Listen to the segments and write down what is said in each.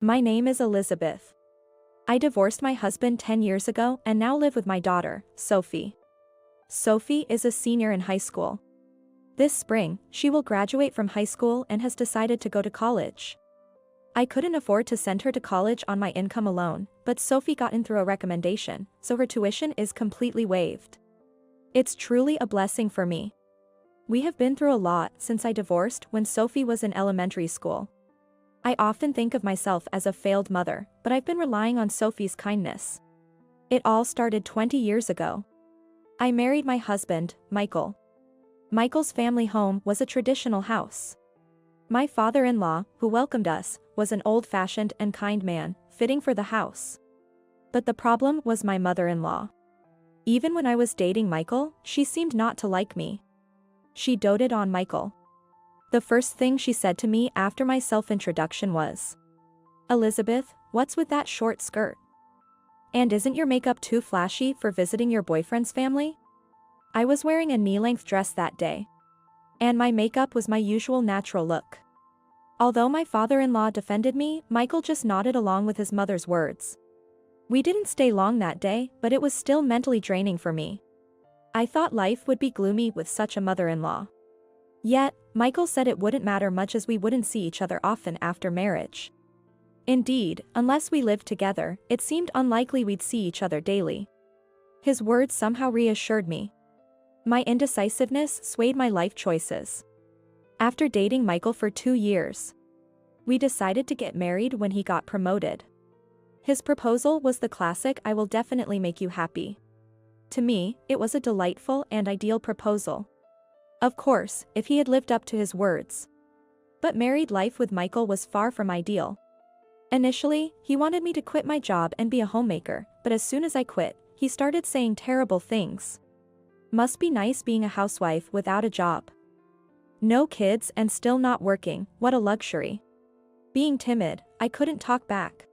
My name is Elizabeth. I divorced my husband 10 years ago and now live with my daughter, Sophie. Sophie is a senior in high school. This spring, she will graduate from high school and has decided to go to college. I couldn't afford to send her to college on my income alone, but Sophie got in through a recommendation, so her tuition is completely waived. It's truly a blessing for me. We have been through a lot since I divorced when Sophie was in elementary school. I often think of myself as a failed mother, but I've been relying on Sophie's kindness. It all started 20 years ago. I married my husband, Michael. Michael's family home was a traditional house. My father-in-law, who welcomed us, was an old-fashioned and kind man, fitting for the house. But the problem was my mother-in-law. Even when I was dating Michael, she seemed not to like me. She doted on Michael. The first thing she said to me after my self-introduction was, "Elizabeth, what's with that short skirt? And isn't your makeup too flashy for visiting your boyfriend's family?" I was wearing a knee-length dress that day. And my makeup was my usual natural look. Although my father-in-law defended me, Michael just nodded along with his mother's words. We didn't stay long that day, but it was still mentally draining for me. I thought life would be gloomy with such a mother-in-law. Yet, Michael said it wouldn't matter much as we wouldn't see each other often after marriage. Indeed, unless we lived together, it seemed unlikely we'd see each other daily. His words somehow reassured me. My indecisiveness swayed my life choices. After dating Michael for 2 years, we decided to get married when he got promoted. His proposal was the classic "I will definitely make you happy." To me, it was a delightful and ideal proposal. Of course, if he had lived up to his words. But married life with Michael was far from ideal. Initially, he wanted me to quit my job and be a homemaker, but as soon as I quit, he started saying terrible things. Must be nice being a housewife without a job. No kids and still not working, what a luxury. Being timid, I couldn't talk back.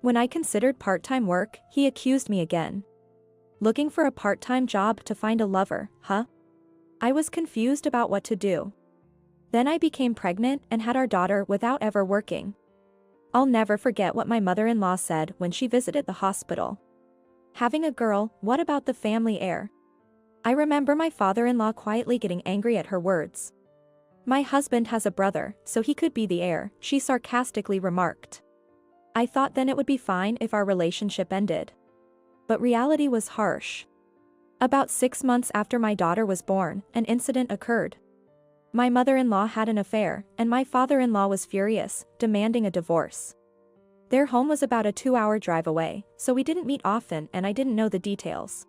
When I considered part-time work, he accused me again. Looking for a part-time job to find a lover, huh? I was confused about what to do. Then I became pregnant and had our daughter without ever working. I'll never forget what my mother-in-law said when she visited the hospital. "Having a girl, what about the family heir?" I remember my father-in-law quietly getting angry at her words. "My husband has a brother, so he could be the heir," she sarcastically remarked. I thought then it would be fine if our relationship ended. But reality was harsh. About 6 months after my daughter was born, an incident occurred. My mother-in-law had an affair, and my father-in-law was furious, demanding a divorce. Their home was about a 2-hour drive away, so we didn't meet often and I didn't know the details.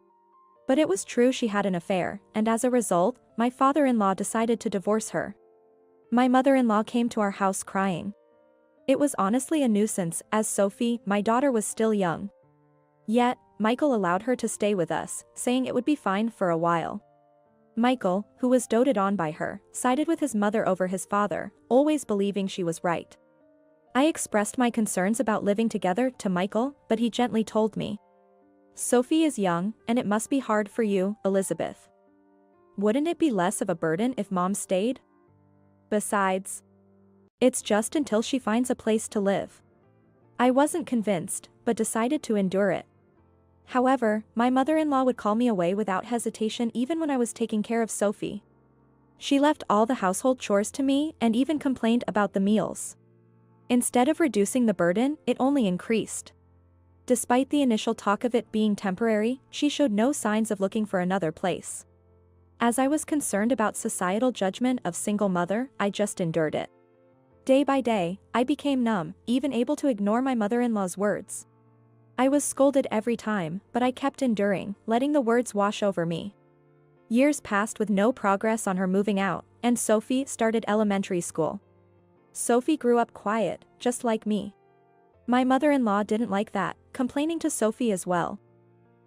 But it was true she had an affair, and as a result, my father-in-law decided to divorce her. My mother-in-law came to our house crying. It was honestly a nuisance, as Sophie, my daughter, was still young. Yet, Michael allowed her to stay with us, saying it would be fine for a while. Michael, who was doted on by her, sided with his mother over his father, always believing she was right. I expressed my concerns about living together to Michael, but he gently told me, "Sophie is young, and it must be hard for you, Elizabeth. Wouldn't it be less of a burden if Mom stayed? Besides, it's just until she finds a place to live." I wasn't convinced, but decided to endure it. However, my mother-in-law would call me away without hesitation even when I was taking care of Sophie. She left all the household chores to me and even complained about the meals. Instead of reducing the burden, it only increased. Despite the initial talk of it being temporary, she showed no signs of looking for another place. As I was concerned about societal judgment of single mother, I just endured it. Day by day, I became numb, even able to ignore my mother-in-law's words. I was scolded every time, but I kept enduring, letting the words wash over me. Years passed with no progress on her moving out, and Sophie started elementary school. Sophie grew up quiet, just like me. My mother-in-law didn't like that, complaining to Sophie as well.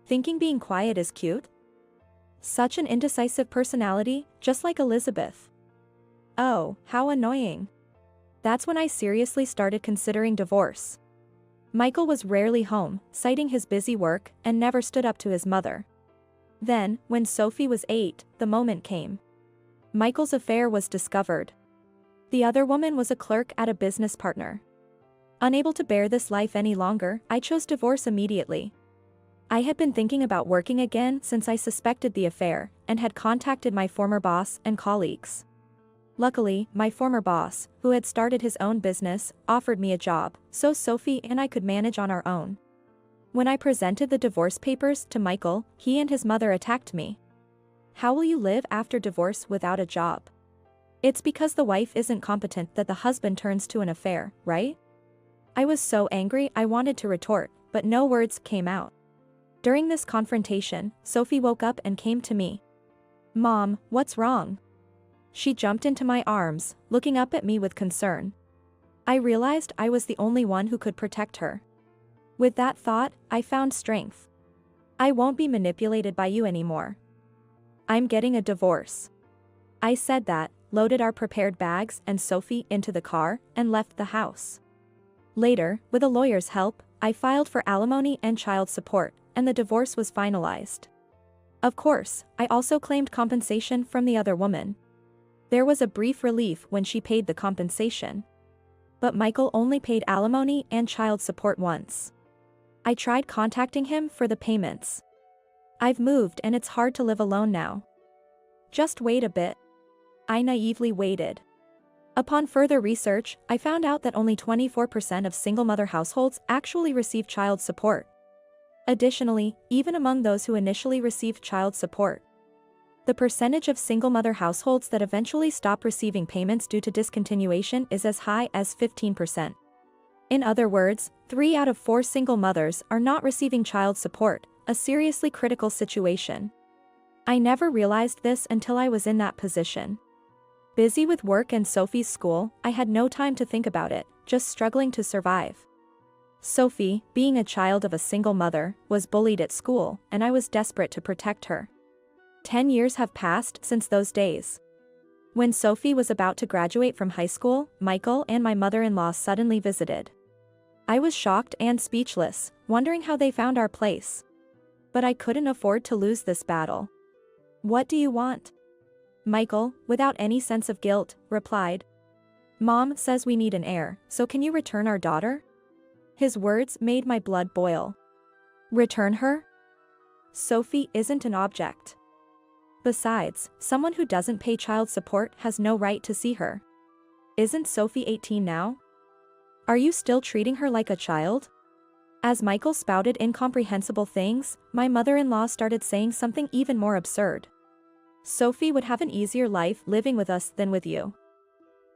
Thinking being quiet is cute? Such an indecisive personality, just like Elizabeth. Oh, how annoying. That's when I seriously started considering divorce. Michael was rarely home, citing his busy work, and never stood up to his mother. Then, when Sophie was 8, the moment came. Michael's affair was discovered. The other woman was a clerk at a business partner. Unable to bear this life any longer, I chose divorce immediately. I had been thinking about working again since I suspected the affair, and had contacted my former boss and colleagues. Luckily, my former boss, who had started his own business, offered me a job, so Sophie and I could manage on our own. When I presented the divorce papers to Michael, he and his mother attacked me. How will you live after divorce without a job? It's because the wife isn't competent that the husband turns to an affair, right? I was so angry I wanted to retort, but no words came out. During this confrontation, Sophie woke up and came to me. "Mom, what's wrong?" She jumped into my arms, looking up at me with concern. I realized I was the only one who could protect her. With that thought, I found strength. I won't be manipulated by you anymore. I'm getting a divorce. I said that, loaded our prepared bags and Sophie into the car, and left the house. Later, with a lawyer's help, I filed for alimony and child support, and the divorce was finalized. Of course, I also claimed compensation from the other woman. There was a brief relief when she paid the compensation. But Michael only paid alimony and child support once. I tried contacting him for the payments. I've moved and it's hard to live alone now. Just wait a bit. I naively waited. Upon further research, I found out that only 24% of single-mother households actually receive child support. Additionally, even among those who initially received child support, the percentage of single-mother households that eventually stop receiving payments due to discontinuation is as high as 15%. In other words, 3 out of 4 single mothers are not receiving child support, a seriously critical situation. I never realized this until I was in that position. Busy with work and Sophie's school, I had no time to think about it, just struggling to survive. Sophie, being a child of a single mother, was bullied at school, and I was desperate to protect her. 10 years have passed since those days. When Sophie was about to graduate from high school, Michael and my mother-in-law suddenly visited. I was shocked and speechless, wondering how they found our place. But I couldn't afford to lose this battle. "What do you want?" Michael, without any sense of guilt, replied. "Mom says we need an heir, so can you return our daughter?" His words made my blood boil. Return her? Sophie isn't an object. Besides, someone who doesn't pay child support has no right to see her. Isn't Sophie 18 now? Are you still treating her like a child? As Michael spouted incomprehensible things, my mother-in-law started saying something even more absurd. "Sophie would have an easier life living with us than with you.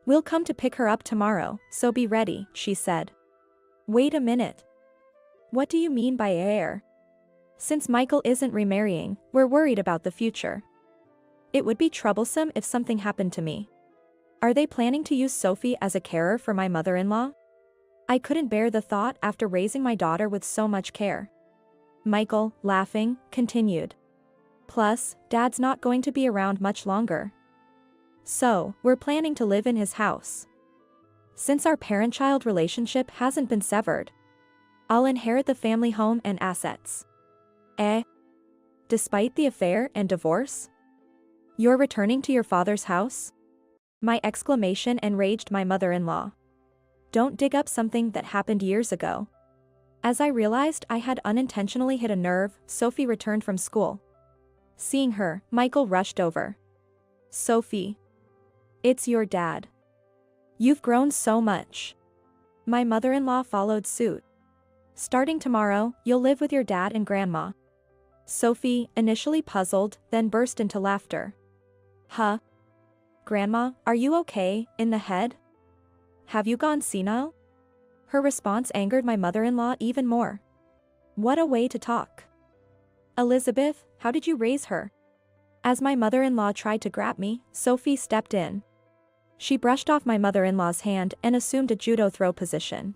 We'll come to pick her up tomorrow, so be ready," she said. Wait a minute. What do you mean by heir? Since Michael isn't remarrying, we're worried about the future. It would be troublesome if something happened to me. Are they planning to use Sophie as a carer for my mother-in-law? I couldn't bear the thought after raising my daughter with so much care. Michael, laughing, continued. Plus, Dad's not going to be around much longer. So, we're planning to live in his house. Since our parent-child relationship hasn't been severed, I'll inherit the family home and assets. Despite the affair and divorce? You're returning to your father's house? My exclamation enraged my mother-in-law. Don't dig up something that happened years ago. As I realized I had unintentionally hit a nerve, Sophie returned from school. Seeing her, Michael rushed over. Sophie. It's your dad. You've grown so much. My mother-in-law followed suit. Starting tomorrow, you'll live with your dad and grandma. Sophie, initially puzzled, then burst into laughter. Huh? Grandma, are you okay, in the head? Have you gone senile? Her response angered my mother-in-law even more. What a way to talk. Elizabeth, how did you raise her? As my mother-in-law tried to grab me, Sophie stepped in. She brushed off my mother-in-law's hand and assumed a judo throw position.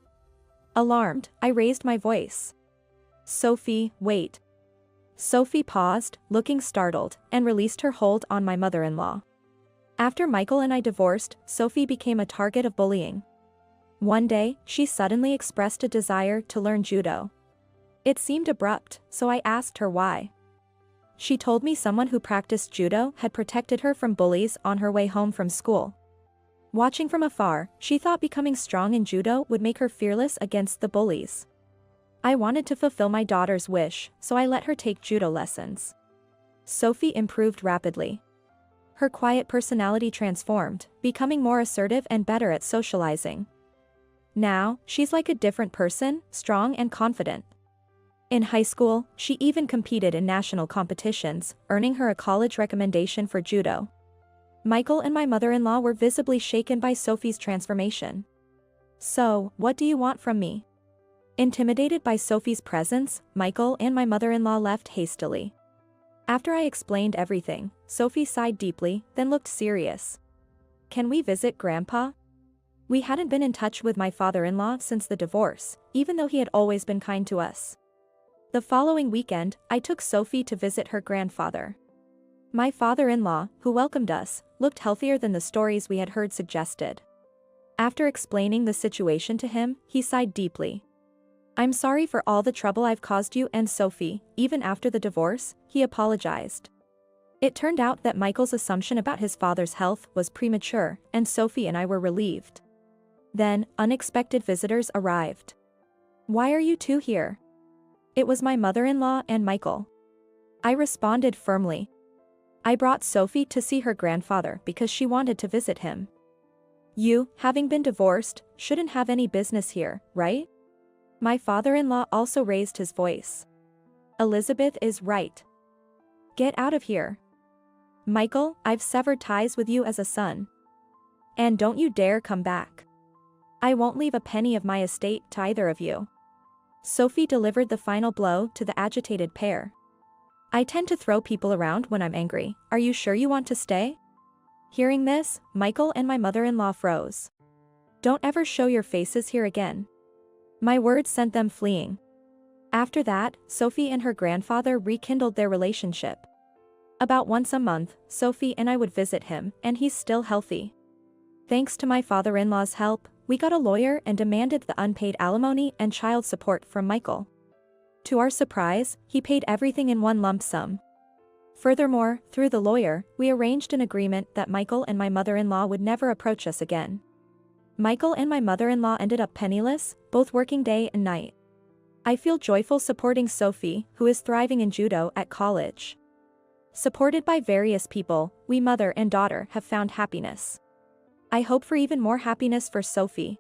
Alarmed, I raised my voice. Sophie, wait. Sophie paused, looking startled, and released her hold on my mother-in-law. After Michael and I divorced, Sophie became a target of bullying. One day, she suddenly expressed a desire to learn judo. It seemed abrupt, so I asked her why. She told me someone who practiced judo had protected her from bullies on her way home from school. Watching from afar, she thought becoming strong in judo would make her fearless against the bullies. I wanted to fulfill my daughter's wish, so I let her take judo lessons. Sophie improved rapidly. Her quiet personality transformed, becoming more assertive and better at socializing. Now, she's like a different person, strong and confident. In high school, she even competed in national competitions, earning her a college recommendation for judo. Michael and my mother-in-law were visibly shaken by Sophie's transformation. "So, what do you want from me?" Intimidated by Sophie's presence, Michael and my mother-in-law left hastily. After I explained everything, Sophie sighed deeply, then looked serious. "Can we visit Grandpa?" We hadn't been in touch with my father-in-law since the divorce, even though he had always been kind to us. The following weekend, I took Sophie to visit her grandfather. My father-in-law, who welcomed us, looked healthier than the stories we had heard suggested. After explaining the situation to him, he sighed deeply. "I'm sorry for all the trouble I've caused you and Sophie." Even after the divorce, he apologized. It turned out that Michael's assumption about his father's health was premature, and Sophie and I were relieved. Then, unexpected visitors arrived. "Why are you two here?" It was my mother-in-law and Michael. I responded firmly. "I brought Sophie to see her grandfather because she wanted to visit him. You, having been divorced, shouldn't have any business here, right?" My father-in-law also raised his voice. "Elizabeth is right. Get out of here. Michael, I've severed ties with you as a son. And don't you dare come back. I won't leave a penny of my estate to either of you." Sophie delivered the final blow to the agitated pair. "I tend to throw people around when I'm angry. Are you sure you want to stay?" Hearing this, Michael and my mother-in-law froze. "Don't ever show your faces here again." My words sent them fleeing. After that, Sophie and her grandfather rekindled their relationship. About once a month, Sophie and I would visit him, and he's still healthy. Thanks to my father-in-law's help, we got a lawyer and demanded the unpaid alimony and child support from Michael. To our surprise, he paid everything in one lump sum. Furthermore, through the lawyer, we arranged an agreement that Michael and my mother-in-law would never approach us again. Michael and my mother-in-law ended up penniless, both working day and night. I feel joyful supporting Sophie, who is thriving in judo at college. Supported by various people, we mother and daughter have found happiness. I hope for even more happiness for Sophie.